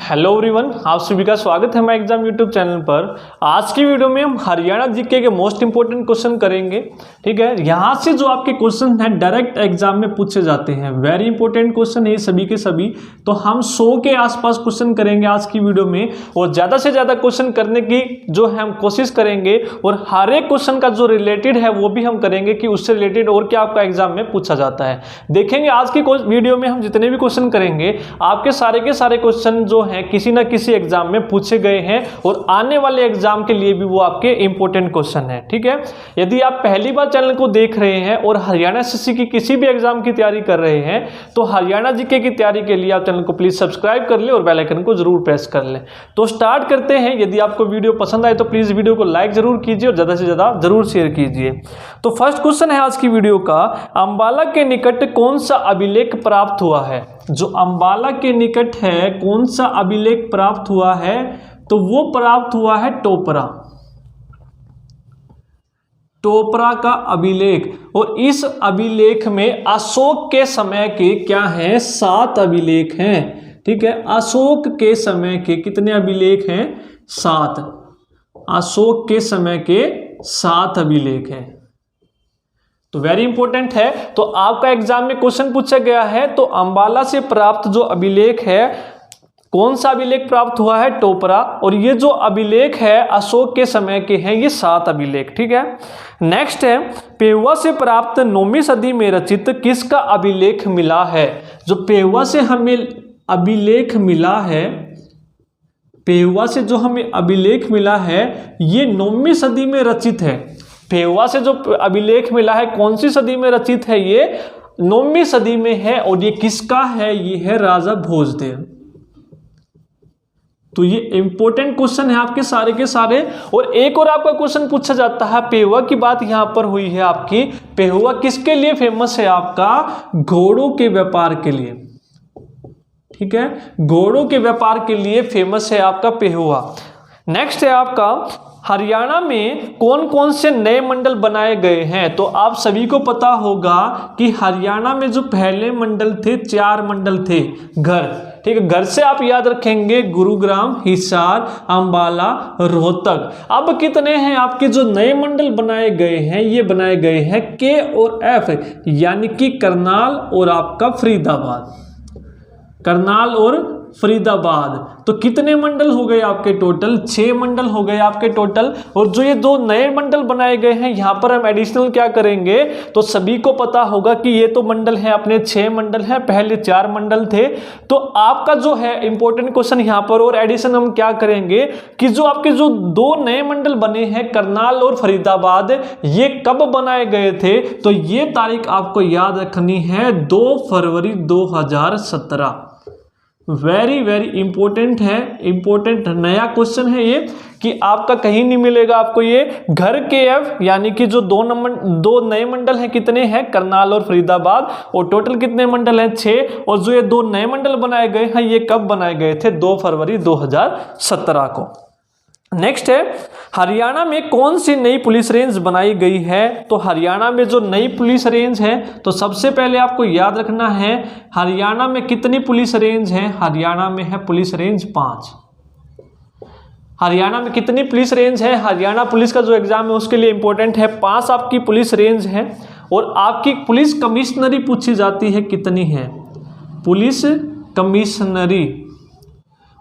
Hello everyone, आप सभी का स्वागत है हमारे एग्जाम यूट्यूब चैनल पर। आज की वीडियो में हम हरियाणा जीके के मोस्ट इंपोर्टेंट क्वेश्चन करेंगे। ठीक है, यहाँ से जो आपके क्वेश्चन हैं डायरेक्ट एग्जाम में पूछे जाते हैं। वेरी इंपॉर्टेंट क्वेश्चन है सभी के सभी। तो हम 100 के आसपास क्वेश्चन करेंगे आज की वीडियो में, और ज़्यादा से ज़्यादा क्वेश्चन करने की जो है हम कोशिश करेंगे, और हर एक क्वेश्चन का जो रिलेटेड है वो भी हम करेंगे कि उससे रिलेटेड और क्या आपका एग्जाम में पूछा जाता है। देखेंगे आज की वीडियो में हम जितने भी क्वेश्चन करेंगे, आपके सारे के सारे क्वेश्चन जो हैं किसी ना किसी एग्जाम में पूछे गए हैं, और आने वाले एग्जाम के लिए भी वो आपके इंपॉर्टेंट क्वेश्चन है। ठीक है, यदि आप पहली बार चैनल को देख रहे हैं और हरियाणा एसएससी की किसी भी एग्जाम की तैयारी कर रहे हैं, तो हरियाणा जीके की तैयारी के लिए आप चैनल को प्लीज सब्सक्राइब कर ले और बेल आइकन को जरूर प्रेस कर लें। तो स्टार्ट करते हैं। यदि आपको वीडियो पसंद आए तो प्लीज वीडियो को लाइक जरूर कीजिए और ज्यादा से ज्यादा जरूर शेयर कीजिए। तो फर्स्ट क्वेश्चन है आज की वीडियो का, अंबाला के निकट कौन सा अभिलेख प्राप्त हुआ है? जो अंबाला के निकट है कौन सा अभिलेख प्राप्त हुआ है? तो वो प्राप्त हुआ है टोपरा, टोपरा का अभिलेख। और इस अभिलेख में अशोक के समय के क्या हैं? 7 अभिलेख हैं। ठीक है, अशोक के समय के कितने अभिलेख हैं? 7। अशोक के समय के 7 अभिलेख हैं। तो वेरी इंपॉर्टेंट है। तो आपका एग्जाम में क्वेश्चन पूछा गया है, तो अंबाला से प्राप्त जो अभिलेख है, कौन सा अभिलेख प्राप्त हुआ है? टोपरा। और ये जो अभिलेख है अशोक के समय के हैं, ये 7 अभिलेख। ठीक है, नेक्स्ट है, पेहुआ से प्राप्त 9वीं सदी में रचित किसका अभिलेख मिला है? जो पेहुआ से हमें अभिलेख मिला है, पेहुआ से जो हमें अभिलेख मिला है, ये 9वीं सदी में रचित है। पेहुआ से जो अभिलेख मिला है कौन सी सदी में रचित है? ये 9वीं सदी में है। और ये किसका है? ये है राजा भोजदेव। तो ये इंपॉर्टेंट क्वेश्चन है आपके सारे के सारे। और एक और आपका क्वेश्चन पूछा जाता है, पेहुआ की बात यहां पर हुई है आपकी। पेहुआ किसके लिए फेमस है? आपका घोड़ों के व्यापार के लिए। ठीक है, घोड़ों के व्यापार के लिए फेमस है आपका पेहुआ। नेक्स्ट है आपका, हरियाणा में कौन कौन से नए मंडल बनाए गए हैं? तो आप सभी को पता होगा कि हरियाणा में जो पहले मंडल थे, 4 मंडल थे। घर, ठीक है, घर से आप याद रखेंगे गुरुग्राम, हिसार, अंबाला, रोहतक। अब कितने हैं आपके जो नए मंडल बनाए गए हैं? ये बनाए गए हैं के और एफ, यानी कि करनाल और आपका फरीदाबाद। करनाल और फरीदाबाद। तो कितने मंडल हो गए आपके टोटल? 6 मंडल हो गए आपके टोटल। और जो ये 2 नए मंडल बनाए गए हैं, यहां पर हम एडिशनल क्या करेंगे? तो सभी को पता होगा कि ये तो मंडल है अपने 6 मंडल हैं, पहले 4 मंडल थे। तो आपका जो है इंपॉर्टेंट क्वेश्चन यहां पर और एडिशन हम क्या करेंगे कि जो आपके जो 2 नए मंडल बने हैं करनाल और फरीदाबाद, ये कब बनाए गए थे? तो ये तारीख आपको याद रखनी है, 2 फरवरी 2017। वेरी वेरी इंपॉर्टेंट है, इंपॉर्टेंट नया क्वेश्चन है ये, कि आपका कहीं नहीं मिलेगा आपको ये। घर के एफ, यानी कि जो 2 नए मंडल हैं, कितने हैं? करनाल और फरीदाबाद। और टोटल कितने मंडल हैं? 6। और जो ये 2 नए मंडल बनाए गए हैं, ये कब बनाए गए थे? 2 फरवरी 2017 को। नेक्स्ट है, हरियाणा में कौन सी नई पुलिस रेंज बनाई गई है? तो हरियाणा में जो नई पुलिस रेंज है, तो सबसे पहले आपको याद रखना है हरियाणा में कितनी पुलिस रेंज है? हरियाणा में है पुलिस रेंज 5। हरियाणा में कितनी पुलिस रेंज है? हरियाणा पुलिस का जो एग्जाम है उसके लिए इंपॉर्टेंट है, 5 आपकी पुलिस रेंज है। और आपकी पुलिस कमिश्नरी पूछी जाती है, कितनी है? पुलिस कमिश्नरी,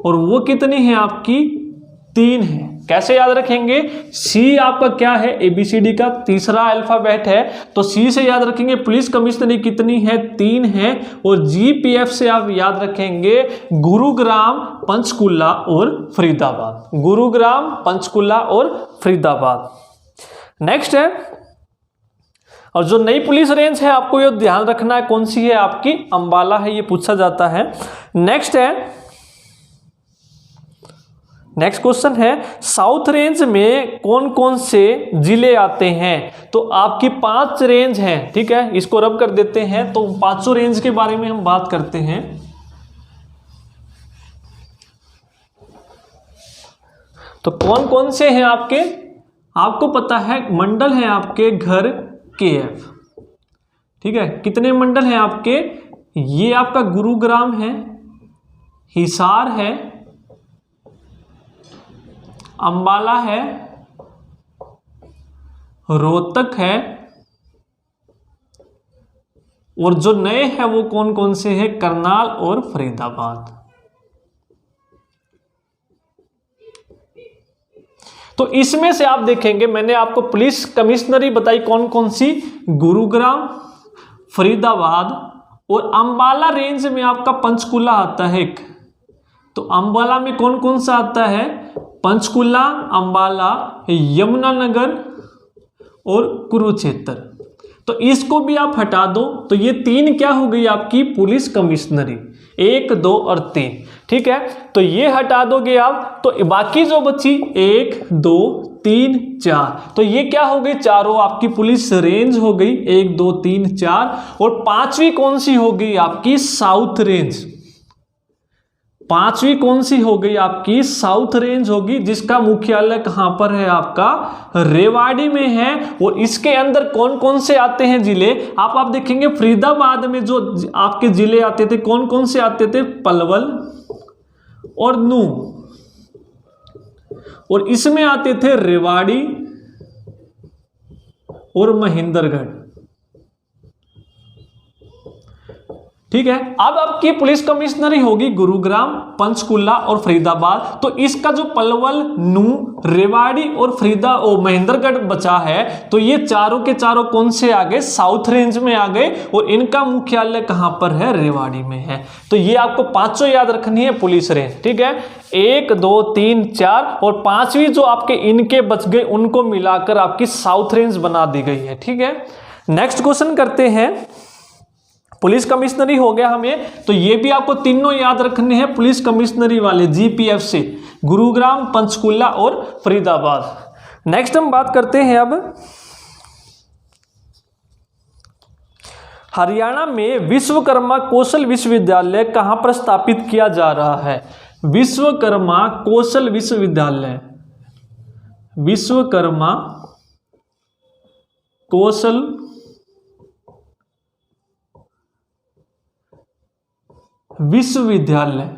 और वो कितनी है आपकी? 3 है। कैसे याद रखेंगे? सी आपका क्या है? ABCD का तीसरा अल्फाबेट है, तो सी से याद रखेंगे। पुलिस कमिश्नरी कितनी है? 3 है। और GPF से आप याद रखेंगे गुरुग्राम, पंचकुला और फरीदाबाद। गुरुग्राम, पंचकुला और फरीदाबाद। नेक्स्ट है, और जो नई पुलिस रेंज है आपको ये ध्यान रखना है, कौन सी है? आपकी अंबाला है, ये पूछा जाता है। नेक्स्ट है, नेक्स्ट क्वेश्चन है, साउथ रेंज में कौन कौन से जिले आते हैं? तो आपकी 5 रेंज हैं। ठीक है, इसको रब कर देते हैं। तो 5 रेंज के बारे में हम बात करते हैं। तो कौन कौन से हैं आपके? आपको पता है मंडल है आपके घर के एफ। ठीक है, कितने मंडल हैं आपके? ये आपका गुरुग्राम है, हिसार है, अंबाला है, रोहतक है, और जो नए हैं वो कौन कौन से हैं, करनाल और फरीदाबाद। तो इसमें से आप देखेंगे मैंने आपको पुलिस कमिश्नरी बताई कौन कौन सी, गुरुग्राम, फरीदाबाद, और अंबाला रेंज में आपका पंचकुला आता है एक। तो अंबाला में कौन कौन सा आता है, पंचकुला, अंबाला, यमुनानगर और कुरुक्षेत्र। तो इसको भी आप हटा दो, तो ये 3 क्या हो गई आपकी पुलिस कमिश्नरी, 1, 2 और 3। ठीक है, तो ये हटा दोगे आप, तो बाकी जो बची 1, 2, 3, 4, तो ये क्या हो गई, चारों आपकी पुलिस रेंज हो गई, 1, 2, 3, 4। और 5वीं कौन सी हो गई आपकी, साउथ रेंज। 5वीं कौन सी हो गई आपकी, साउथ रेंज होगी, जिसका मुख्यालय कहां पर है आपका, रेवाड़ी में है। और इसके अंदर कौन कौन से आते हैं जिले, आप देखेंगे फरीदाबाद में जो आपके जिले आते थे कौन कौन से आते थे, पलवल और नूह, और इसमें आते थे रेवाड़ी और महेंद्रगढ़। ठीक है, अब आपकी पुलिस कमिश्नरी होगी गुरुग्राम, पंचकुला और फरीदाबाद। तो इसका जो पलवल, नूह, रेवाड़ी और महेंद्रगढ़ बचा है, तो ये चारों के चारों कौन से आ गए, साउथ रेंज में आ गए, और इनका मुख्यालय कहां पर है, रेवाड़ी में है। तो ये आपको 5 याद रखनी है पुलिस रेंज। ठीक है, 1, 2, 3, 4 और 5वीं जो आपके इनके बच गए उनको मिलाकर आपकी साउथ रेंज बना दी गई है। ठीक है, नेक्स्ट क्वेश्चन करते हैं। पुलिस कमिश्नरी हो गया हमें, तो ये भी आपको तीनों याद रखने हैं पुलिस कमिश्नरी वाले, जीपीएफ से, गुरुग्राम, पंचकुला और फरीदाबाद। नेक्स्ट हम बात करते हैं अब हरियाणा में विश्वकर्मा कौशल विश्वविद्यालय कहां पर स्थापित किया जा रहा है। विश्वकर्मा कौशल विश्वविद्यालय, विश्वकर्मा कौशल विश्वविद्यालय,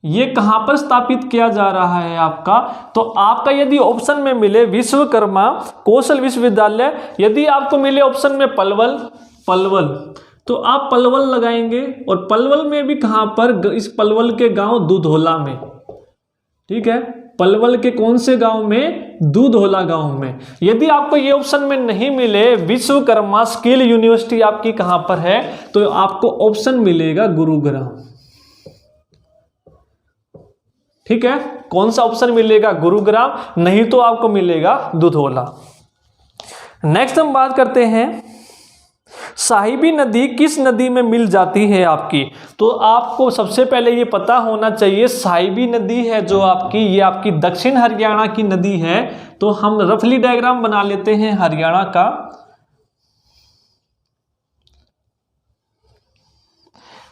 ये कहां पर स्थापित किया जा रहा है आपका, तो आपका यदि ऑप्शन में मिले विश्वकर्मा कौशल विश्वविद्यालय, यदि आपको मिले ऑप्शन में पलवल, तो आप पलवल लगाएंगे। और पलवल में भी कहां पर, इस पलवल के गांव दुधौला में। ठीक है, पलवल के कौन से गांव में, दुधौला गांव में। यदि आपको ये ऑप्शन में नहीं मिले विश्वकर्मा स्किल यूनिवर्सिटी आपकी कहां पर है, तो आपको ऑप्शन मिलेगा गुरुग्राम। ठीक है, कौन सा ऑप्शन मिलेगा, गुरुग्राम, नहीं तो आपको मिलेगा दुधौला। नेक्स्ट हम बात करते हैं साहिबी नदी किस नदी में मिल जाती है आपकी। तो आपको सबसे पहले ये पता होना चाहिए साहिबी नदी है जो आपकी, ये आपकी दक्षिण हरियाणा की नदी है। तो हम रफली डायग्राम बना लेते हैं हरियाणा का।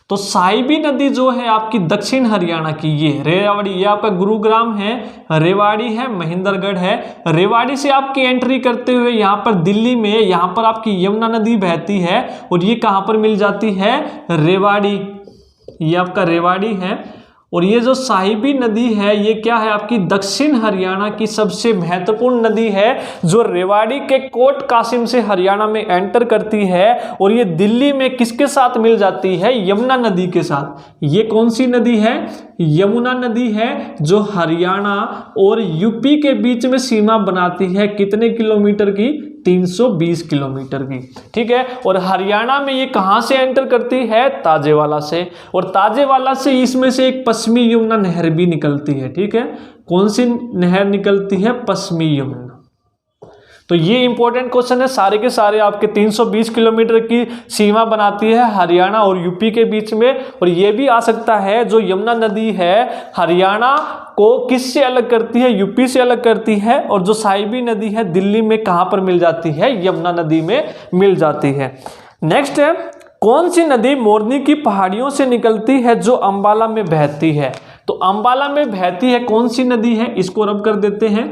तो साहिबी नदी जो है आपकी दक्षिण हरियाणा की, ये रेवाड़ी, ये आपका गुरुग्राम है, रेवाड़ी है, महेंद्रगढ़ है। रेवाड़ी से आपकी एंट्री करते हुए यहाँ पर दिल्ली में, यहाँ पर आपकी यमुना नदी बहती है, और ये कहाँ पर मिल जाती है, रेवाड़ी, ये आपका रेवाड़ी है। और ये जो साहिबी नदी है ये क्या है आपकी दक्षिण हरियाणा की सबसे महत्वपूर्ण नदी है, जो रेवाड़ी के कोट कासिम से हरियाणा में एंटर करती है, और ये दिल्ली में किसके साथ मिल जाती है, यमुना नदी के साथ। ये कौन सी नदी है, यमुना नदी है, जो हरियाणा और यूपी के बीच में सीमा बनाती है। कितने किलोमीटर की, 320 किलोमीटर की। ठीक है, और हरियाणा में ये कहां से एंटर करती है, ताजेवाला से, और ताजेवाला से इसमें से एक पश्चिमी यमुना नहर भी निकलती है। ठीक है, कौन सी नहर निकलती है, पश्चिमी यमुना। तो ये इंपॉर्टेंट क्वेश्चन है, सारे के सारे आपके 320 किलोमीटर की सीमा बनाती है हरियाणा और यूपी के बीच में। और ये भी आ सकता है जो यमुना नदी है हरियाणा को किससे अलग करती है, यूपी से अलग करती है, और जो साहिबी नदी है दिल्ली में कहां पर मिल जाती है, यमुना नदी में मिल जाती है। नेक्स्ट है, कौन सी नदी मोरनी की पहाड़ियों से निकलती है जो अंबाला में बहती है। तो अंबाला में बहती है कौन सी नदी है, इसको रब कर देते हैं।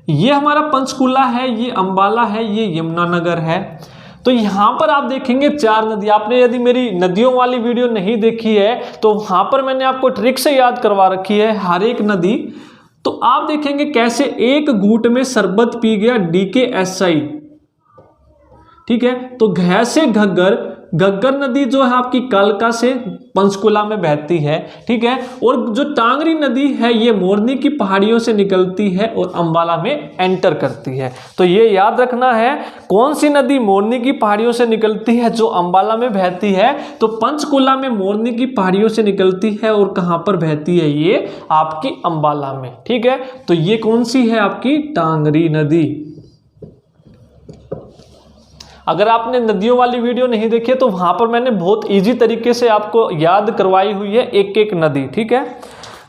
ये हमारा पंचकुला है, ये अंबाला है, ये यमुनानगर है। तो यहां पर आप देखेंगे 4 नदी। आपने यदि मेरी नदियों वाली वीडियो नहीं देखी है तो वहां पर मैंने आपको ट्रिक से याद करवा रखी है। हर एक नदी तो आप देखेंगे कैसे एक घूंट में शरबत पी गया DKSI। ठीक है, तो घ से घग्गर, घग्गर नदी जो है आपकी कालका से पंचकुला में बहती है। ठीक है, और जो टांगरी नदी है ये मोरनी की पहाड़ियों से निकलती है और अंबाला में एंटर करती है। तो ये याद रखना है, कौन सी नदी मोरनी की पहाड़ियों से निकलती है, जो अंबाला में बहती है। तो पंचकुला में मोरनी की पहाड़ियों से निकलती है और कहां पर बहती है, ये आपकी अंबाला में। ठीक है, तो ये कौन सी है आपकी टांगरी नदी। अगर आपने नदियों वाली वीडियो नहीं देखी तो वहां पर मैंने बहुत इजी तरीके से आपको याद करवाई हुई है एक एक नदी। ठीक है,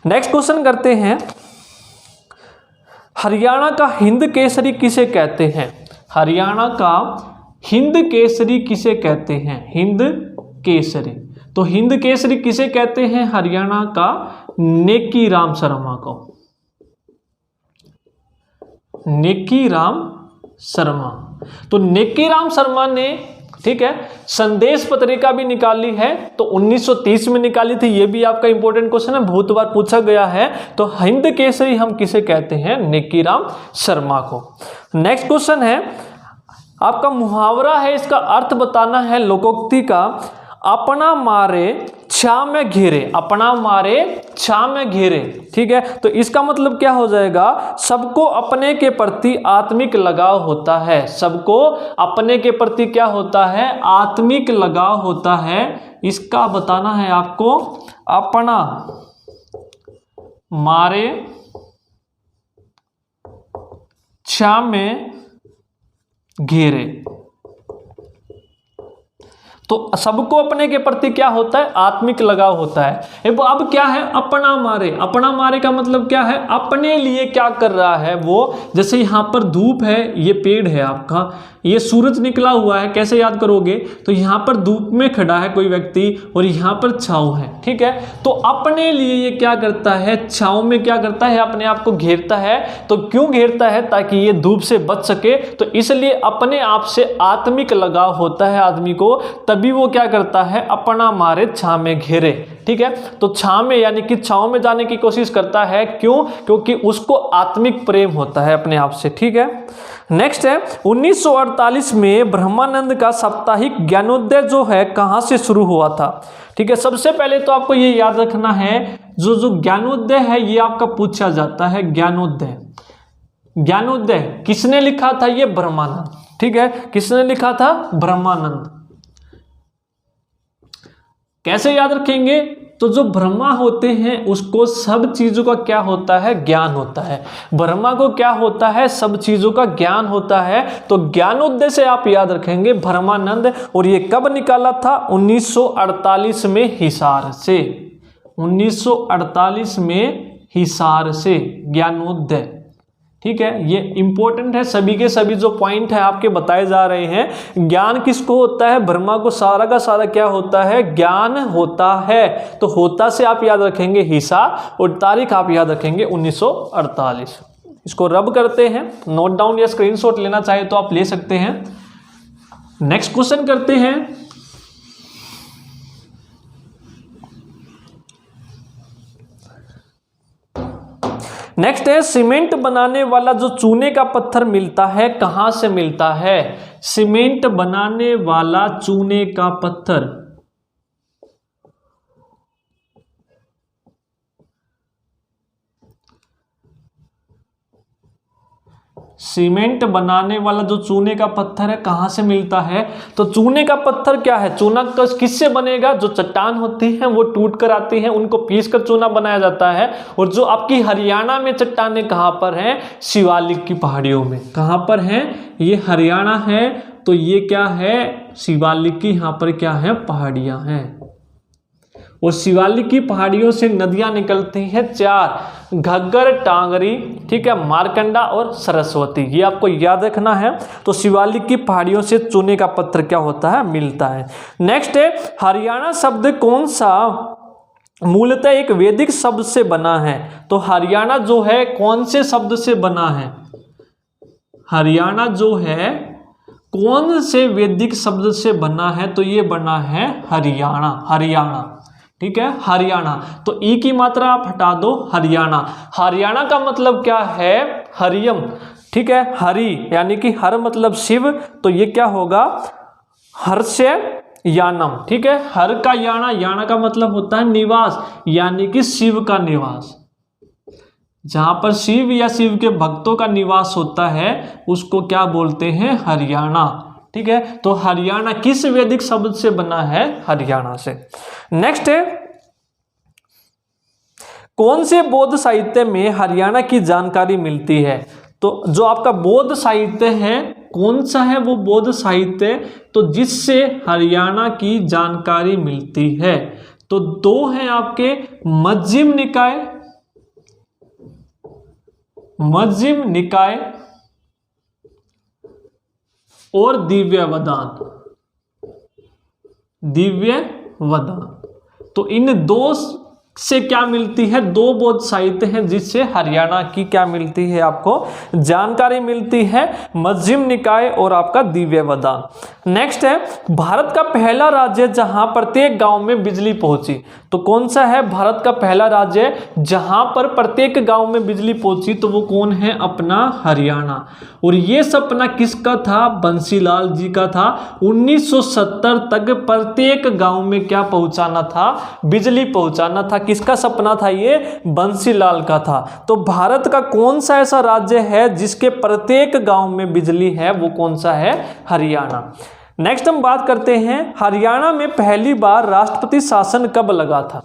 नेक्स्ट क्वेश्चन करते हैं, हरियाणा का हिंद केसरी किसे कहते हैं। हरियाणा का हिंद केसरी किसे कहते हैं, हिंद केसरी। तो हिंद केसरी किसे कहते हैं, हरियाणा का नेकी राम शर्मा को, नेकी राम शर्मा। तो नेकी राम शर्मा ने, ठीक है, संदेश पत्रिका भी निकाली है, तो 1930 में निकाली थी। ये भी आपका इंपॉर्टेंट क्वेश्चन है, बहुत बार पूछा गया है। तो हिंद केसरी हम किसे कहते हैं, नेकी राम शर्मा को। नेक्स्ट क्वेश्चन है आपका, मुहावरा है, इसका अर्थ बताना है लोकोक्ति का, अपना मारे छा में घेरे, अपना मारे छा में घेरे। ठीक है, तो इसका मतलब क्या हो जाएगा, सबको अपने के प्रति आत्मिक लगाव होता है। सबको अपने के प्रति क्या होता है, आत्मिक लगाव होता है। इसका बताना है आपको, अपना मारे छा में घेरे। तो सबको अपने के प्रति क्या होता है, आत्मिक लगाव होता है। अब क्या है, अपना मारे। अपना मारे का मतलब क्या है, अपने लिए क्या कर रहा है वो। जैसे यहां पर धूप है, ये पेड़ है आपका, ये सूरज निकला हुआ है, कैसे याद करोगे, तो यहां पर धूप में खड़ा है कोई व्यक्ति और यहां पर छांव है। ठीक है, तो अपने लिए ये क्या करता है, छांव में क्या करता है, अपने आप को घेरता है। तो क्यों घेरता है, ताकि ये धूप से बच सके। तो इसलिए अपने आप से आत्मिक लगाव होता है आदमी को, तभी वो क्या करता है, अपना मारे छांव में घेरे। ठीक है, तो छांव में यानी कि छांव में जाने की कोशिश करता है, क्यों, क्योंकि उसको आत्मिक प्रेम होता है अपने आप से। ठीक है, नेक्स्ट है 1948 में ब्रह्मानंद का साप्ताहिक ज्ञानोदय जो है कहां से शुरू हुआ था। ठीक है, सबसे पहले तो आपको ये याद रखना है, जो ज्ञानोदय है ये आपका पूछा जाता है। ज्ञानोदय, ज्ञानोदय किसने लिखा था, ये ब्रह्मानंद। ठीक है, किसने लिखा था, ब्रह्मानंद। कैसे याद रखेंगे, तो जो ब्रह्मा होते हैं उसको सब चीजों का क्या होता है, ज्ञान होता है। ब्रह्मा को क्या होता है, सब चीजों का ज्ञान होता है। तो ज्ञानोदय से आप याद रखेंगे ब्रह्मानंद। और ये कब निकाला था, 1948 में हिसार से। 1948 में हिसार से ज्ञानोदय। ठीक है, ये इंपॉर्टेंट है, सभी के सभी जो पॉइंट है आपके बताए जा रहे हैं। ज्ञान किसको होता है, ब्रह्मा को सारा का सारा क्या होता है, ज्ञान होता है। तो होता से आप याद रखेंगे हिसार और तारीख आप याद रखेंगे 1948। इसको रब करते हैं, नोट डाउन या स्क्रीनशॉट लेना चाहे तो आप ले सकते हैं। नेक्स्ट क्वेश्चन करते हैं, नेक्स्ट है सीमेंट बनाने वाला जो चूने का पत्थर मिलता है कहां से मिलता है। सीमेंट बनाने वाला चूने का पत्थर सीमेंट बनाने वाला जो चूने का पत्थर है कहां से मिलता है। तो चूने का पत्थर क्या है, चूना किससे बनेगा, जो चट्टान होती है वो टूट कर आती है, उनको पीस कर चूना बनाया जाता है। और जो आपकी हरियाणा में चट्टानें कहां पर हैं, शिवालिक की पहाड़ियों में। कहां पर हैं, ये हरियाणा है, तो ये क्या है, शिवालिक की यहां पर क्या है, पहाड़ियां हैं। और शिवालिक की पहाड़ियों से नदियां निकलती हैं 4, घग्गर, टांगरी, ठीक है, मारकंडा और सरस्वती। ये आपको याद रखना है। तो शिवालिक की पहाड़ियों से चूने का पत्थर क्या होता है, मिलता है। नेक्स्ट है हरियाणा शब्द कौन सा मूलतः एक वैदिक शब्द से बना है। तो हरियाणा जो है कौन से शब्द से बना है, हरियाणा जो है कौन से वैदिक शब्द से बना है, तो ये बना है हरियाणा। हरियाणा ठीक है, हरियाणा। तो ई की मात्रा आप हटा दो, हरियाणा। हरियाणा का मतलब क्या है, हरियम, ठीक है, हरि यानी कि हर मतलब शिव, तो ये क्या होगा, हर्ष्य यानम, ठीक है, हर का याना, याना का मतलब होता है निवास, यानी कि शिव का निवास। जहां पर शिव या शिव के भक्तों का निवास होता है उसको क्या बोलते हैं, हरियाणा, ठीक है। तो हरियाणा किस वैदिक शब्द से बना है, हरियाणा से। नेक्स्ट है, कौन से बौद्ध साहित्य में हरियाणा की जानकारी मिलती है। तो जो आपका बौद्ध साहित्य है कौन सा है, वो बौद्ध साहित्य तो जिससे हरियाणा की जानकारी मिलती है। तो दो हैं आपके, मध्यम निकाय, मध्यम निकाय और दिव्य वदान, दिव्य वदान। तो इन दो से क्या मिलती है, दो बौद्ध साहित्य हैं जिससे हरियाणा की क्या मिलती है, आपको जानकारी मिलती है, मध्यम निकाय और आपका दिव्य वदान। नेक्स्ट है, भारत का पहला राज्य जहां प्रत्येक गांव में बिजली पहुंची। तो कौन सा है भारत का पहला राज्य जहां पर प्रत्येक गांव में बिजली पहुंची, तो वो कौन है, अपना हरियाणा। और ये सपना किसका था, बंसीलाल जी का था। 1970 तक प्रत्येक गांव में क्या पहुंचाना था, बिजली पहुंचाना था। किसका सपना था ये, बंसीलाल का था। तो भारत का कौन सा ऐसा राज्य है जिसके प्रत्येक गांव में बिजली है, वो कौन सा है, हरियाणा। नेक्स्ट हम बात करते हैं, हरियाणा में पहली बार राष्ट्रपति शासन कब लगा था।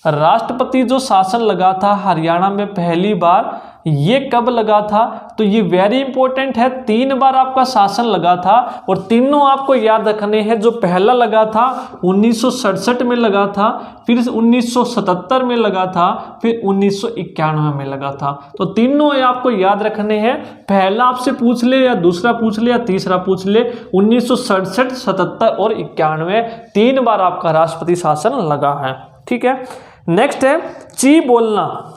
राष्ट्रपति जो शासन लगा था हरियाणा में पहली बार, ये कब लगा था, तो ये वेरी इंपॉर्टेंट है। 3 बार आपका शासन लगा था और तीनों आपको याद रखने हैं। जो पहला लगा था 1967 में लगा था, फिर 1977 में लगा था, फिर 1991 में लगा था। तो तीनों आपको याद रखने हैं। पहला आपसे पूछ ले या दूसरा पूछ ले या तीसरा पूछ ले, 1967, 77 और 91, 3 बार आपका राष्ट्रपति शासन लगा है, ठीक है। नेक्स्ट है, ची बोलना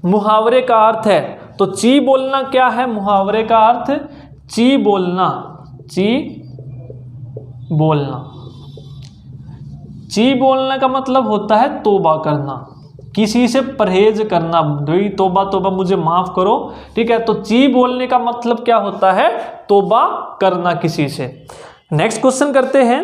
मुहावरे का अर्थ है। तो ची बोलना क्या है, मुहावरे का अर्थ, ची बोलना, ची बोलना, ची बोलना का मतलब होता है तौबा करना, किसी से परहेज करना, भाई तौबा तौबा मुझे माफ करो, ठीक है। तो ची बोलने का मतलब क्या होता है, तौबा करना किसी से। नेक्स्ट क्वेश्चन करते हैं,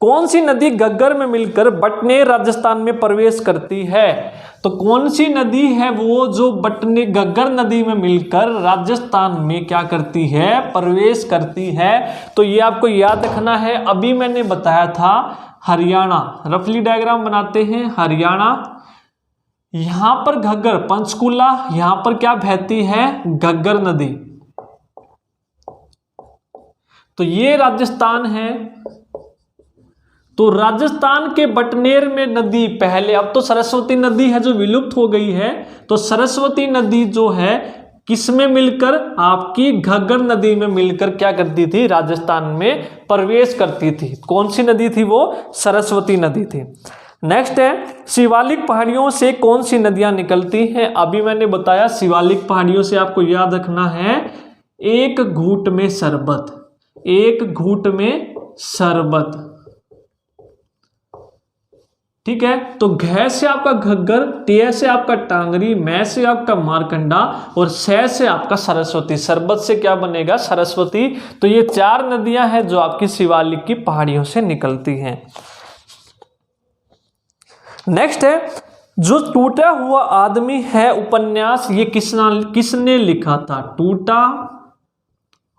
कौन सी नदी घग्गर में मिलकर बटनेर राजस्थान में प्रवेश करती है। तो कौन सी नदी है वो जो बटनेर घग्गर नदी में मिलकर राजस्थान में क्या करती है, प्रवेश करती है। तो ये आपको याद रखना है, अभी मैंने बताया था हरियाणा। रफली डायग्राम बनाते हैं, हरियाणा, यहां पर घग्गर पंचकुला, यहां पर क्या बहती है, घग्गर नदी। तो ये राजस्थान है। तो राजस्थान के बटनेर में नदी पहले, अब तो सरस्वती नदी है जो विलुप्त हो गई है, तो सरस्वती नदी जो है किसमें मिलकर, आपकी घग्गर नदी में मिलकर क्या करती थी, राजस्थान में प्रवेश करती थी। कौन सी नदी थी वो, सरस्वती नदी थी। नेक्स्ट है, शिवालिक पहाड़ियों से कौन सी नदियां निकलती हैं। अभी मैंने बताया शिवालिक पहाड़ियों से आपको याद रखना है, एक घूंट में शरबत, एक घूंट में शरबत, ठीक है। तो घ से आपका घग्गर, टे से आपका टांगरी, मै से आपका मारकंडा और सै से आपका सरस्वती। शरबत से क्या बनेगा, सरस्वती। तो ये 4 नदियां हैं जो आपकी शिवालिक की पहाड़ियों से निकलती हैं। नेक्स्ट है, जो टूटा हुआ आदमी है उपन्यास, ये किसने लिखा था। टूटा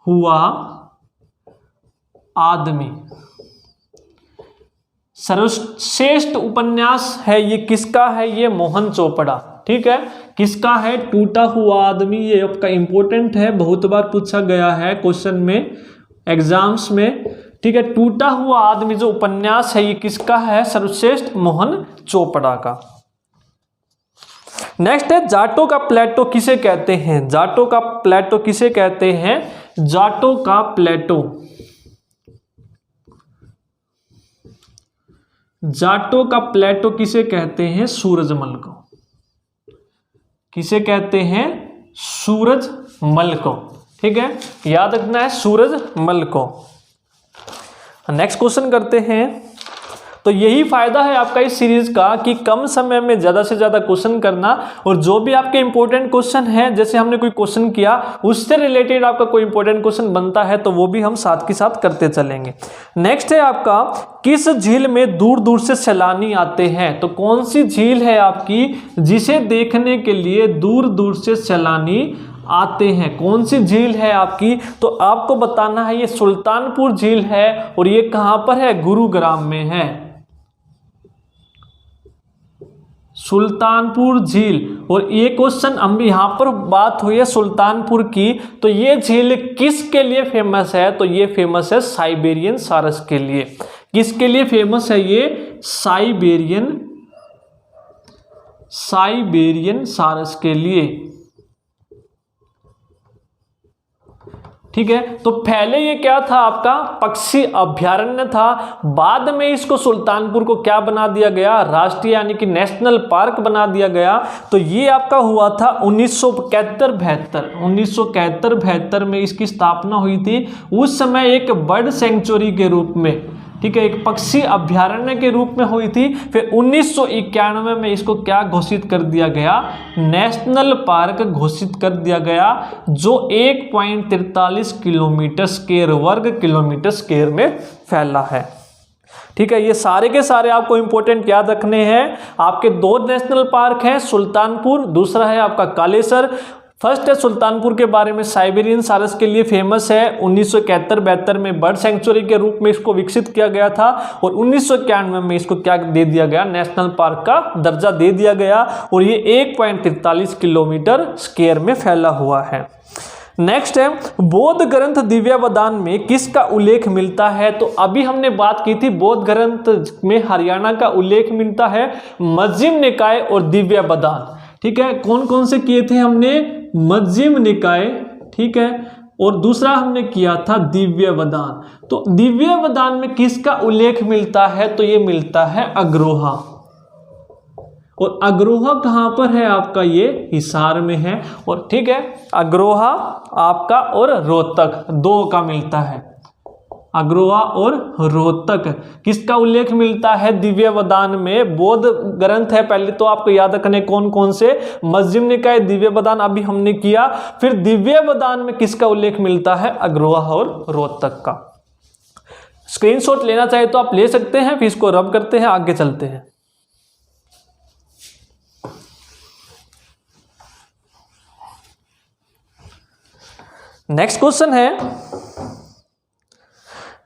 हुआ आदमी सर्वश्रेष्ठ उपन्यास है, ये किसका है, ये मोहन चोपड़ा, ठीक है। किसका है, टूटा हुआ आदमी। ये आपका इंपॉर्टेंट है, बहुत बार पूछा गया है क्वेश्चन में, एग्जाम्स में, ठीक है। टूटा हुआ आदमी जो उपन्यास है ये किसका है, सर्वश्रेष्ठ मोहन चोपड़ा का। नेक्स्ट है, जाटों का प्लेटो किसे कहते हैं। जाटों का प्लेटो किसे कहते हैं, जाटों का प्लेटो, जाटों का प्लेटो किसे कहते हैं, सूरजमल को। किसे कहते हैं, सूरजमल को, ठीक है, याद रखना है सूरजमल को। नेक्स्ट क्वेश्चन करते हैं, तो यही फायदा है आपका इस सीरीज का कि कम समय में ज्यादा से ज्यादा क्वेश्चन करना, और जो भी आपके इंपॉर्टेंट क्वेश्चन है, जैसे हमने कोई क्वेश्चन किया उससे रिलेटेड आपका कोई इंपॉर्टेंट क्वेश्चन बनता है तो वो भी हम साथ के साथ करते चलेंगे। नेक्स्ट है आपका, किस झील में दूर दूर से सैलानी आते हैं? तो कौन सी झील है आपकी जिसे देखने के लिए दूर दूर से सैलानी आते हैं? कौन सी झील है आपकी? तो आपको बताना है ये सुल्तानपुर झील है, और ये कहां पर है? गुरुग्राम में है, सुल्तानपुर झील। और ये क्वेश्चन हम यहां पर बात हुई है सुल्तानपुर की, तो ये झील किसके लिए फेमस है? तो ये फेमस है साइबेरियन सारस के लिए। किसके लिए फेमस है ये? साइबेरियन सारस के लिए। ठीक है, तो पहले ये क्या था? आपका पक्षी अभ्यारण्य था, बाद में इसको सुल्तानपुर को क्या बना दिया गया? राष्ट्रीय यानी कि नेशनल पार्क बना दिया गया। तो ये आपका हुआ था 1971-72 में इसकी स्थापना हुई थी। उस समय एक बर्ड सेंचुरी के रूप में, ठीक है, एक पक्षी अभ्यारण्य के रूप में हुई थी। फिर 1991 में इसको क्या घोषित कर दिया गया? नेशनल पार्क घोषित कर दिया गया, जो 1.43 किलोमीटर स्क्वायर, वर्ग किलोमीटर स्क्वायर में फैला है। ठीक है, ये सारे के सारे आपको इंपॉर्टेंट याद रखने हैं। आपके दो नेशनल पार्क हैं, सुल्तानपुर, दूसरा है आपका कालेसर। फर्स्ट है सुल्तानपुर के बारे में, साइबेरियन सारस के लिए फेमस है। 1971-72 में बर्ड सेंचुरी के रूप में इसको विकसित किया गया था, और 1991 में इसको क्या दे दिया गया? नेशनल पार्क का दर्जा दे दिया गया, और ये 1.43 किलोमीटर स्क्वायर में फैला हुआ है। नेक्स्ट है, बौद्ध ग्रंथ दिव्यावदान में किसका उल्लेख मिलता है? तो अभी हमने बात की थी, बौद्ध ग्रंथ में हरियाणा का उल्लेख मिलता है, मध्यम निकाय और दिव्यावदान। ठीक है, कौन कौन से किए थे हमने? मध्यम निकाय, ठीक है, और दूसरा हमने किया था दिव्यावदान। तो दिव्यावदान में किसका उल्लेख मिलता है? तो ये मिलता है अग्रोहा। और अग्रोहा कहां पर है आपका? ये हिसार में है। और ठीक है, अग्रोहा आपका और रोहतक दो का मिलता है, अग्रोहा और रोहतक। किसका उल्लेख मिलता है दिव्यावदान में? बौद्ध ग्रंथ है, पहले तो आपको याद रखने कौन कौन से, मध्यम निकाय, दिव्यावदान अभी हमने किया। फिर दिव्यावदान में किसका उल्लेख मिलता है? अग्रोहा और रोहतक का। स्क्रीनशॉट लेना चाहे तो आप ले सकते हैं, फिर इसको रब करते हैं, आगे चलते हैं। नेक्स्ट क्वेश्चन है,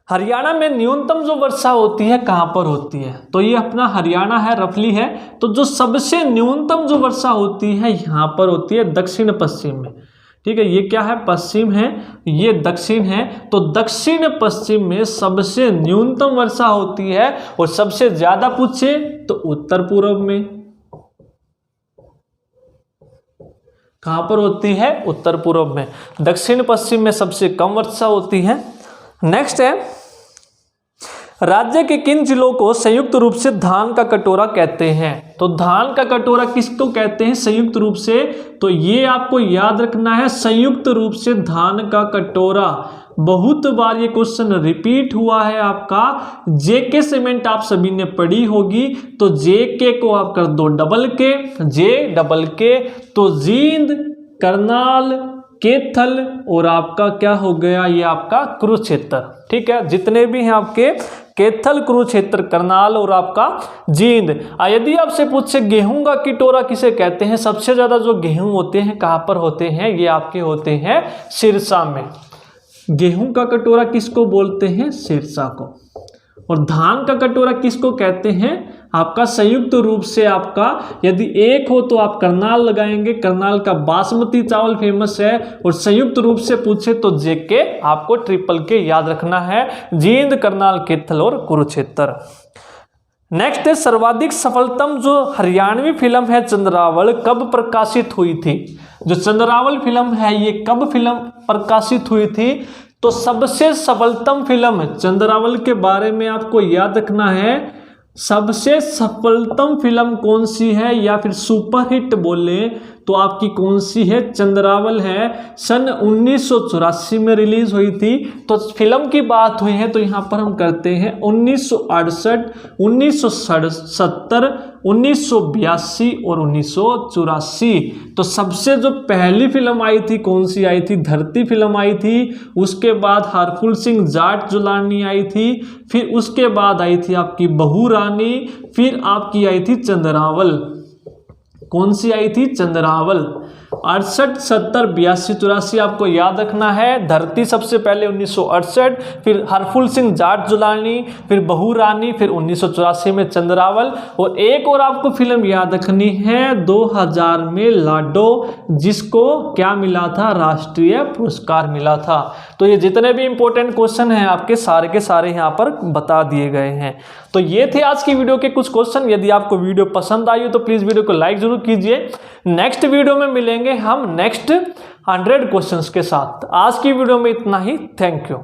हरियाणा में न्यूनतम जो वर्षा होती है कहां पर होती है? तो ये अपना हरियाणा है, रफली है। तो जो सबसे न्यूनतम जो वर्षा होती है यहां पर होती है दक्षिण पश्चिम में। ठीक है, ये क्या है? पश्चिम है, ये दक्षिण है। तो दक्षिण पश्चिम में सबसे न्यूनतम वर्षा होती है, और सबसे ज्यादा पूछे तो उत्तर पूर्व में। कहां पर होती है? उत्तर पूर्व में। दक्षिण पश्चिम में सबसे कम वर्षा होती है। नेक्स्ट है, राज्य के किन जिलों को संयुक्त रूप से धान का कटोरा कहते हैं? तो धान का कटोरा किसको कहते हैं संयुक्त रूप से? तो ये आपको याद रखना है, संयुक्त रूप से धान का कटोरा। बहुत बार ये क्वेश्चन रिपीट हुआ है आपका। जेके सीमेंट आप सभी ने पढ़ी होगी, तो जेके को आप कर दो डबल के, जे डबल के, तो जींद, करनाल, कैथल, और आपका क्या हो गया? ये आपका कुरुक्षेत्र। ठीक है, जितने भी हैं आपके कैथल, कुरुक्षेत्र, करनाल और आपका जींद। यदि आपसे पूछे गेहूं का कटोरा किसे कहते हैं? सबसे ज्यादा जो गेहूं होते हैं कहां पर होते हैं? ये आपके होते हैं सिरसा में। गेहूं का कटोरा किसको बोलते हैं? सिरसा को। और धान का कटोरा किसको कहते हैं? आपका संयुक्त रूप से आपका, यदि एक हो तो आप करनाल लगाएंगे, करनाल का बासमती चावल फेमस है। और संयुक्त रूप से पूछे तो जेके, आपको ट्रिपल के याद रखना है, जींद, करनाल, कैथल और कुरुक्षेत्र। नेक्स्ट है, सर्वाधिक सफलतम जो हरियाणवी फिल्म है चंद्रावल कब प्रकाशित हुई थी? जो चंद्रावल फिल्म है ये कब फिल्म प्रकाशित हुई थी? तो सबसे सफलतम फिल्म चंद्रावल के बारे में आपको याद रखना है, सबसे सफलतम फिल्म कौन सी है, या फिर सुपरहिट बोले तो आपकी कौन सी है, चंद्रावल है, सन 1984 में रिलीज हुई थी। तो फिल्म की बात हुई है तो यहाँ पर हम करते हैं 1968, 1970, 1982 और 1984। तो सबसे जो पहली फिल्म आई थी कौन सी आई थी, धरती फिल्म आई थी। उसके बाद हरफुल सिंह जाट जुलानी आई थी, फिर उसके बाद आई थी आपकी बहू रानी, फिर आपकी आई थी चंद्रावल। कौन सी आई थी, चंद्रावल। 68, 70, 82, 84 आपको याद रखना है। धरती सबसे पहले 1968, फिर हरफुल सिंह जाट जुलानी, फिर बहू रानी, फिर 1984 में चंद्रावल। और एक और आपको फिल्म याद रखनी है 2000 में लाडो, जिसको क्या मिला था, राष्ट्रीय पुरस्कार मिला था। तो ये जितने भी इंपॉर्टेंट क्वेश्चन हैं आपके सारे के सारे यहाँ पर बता दिए गए हैं। तो ये थे आज की वीडियो के कुछ क्वेश्चन। यदि आपको वीडियो पसंद आई हो तो प्लीज वीडियो को लाइक जरूर कीजिए। नेक्स्ट वीडियो में मिलेंगे हम नेक्स्ट 100 क्वेश्चंस के साथ। आज की वीडियो में इतना ही। Thank you.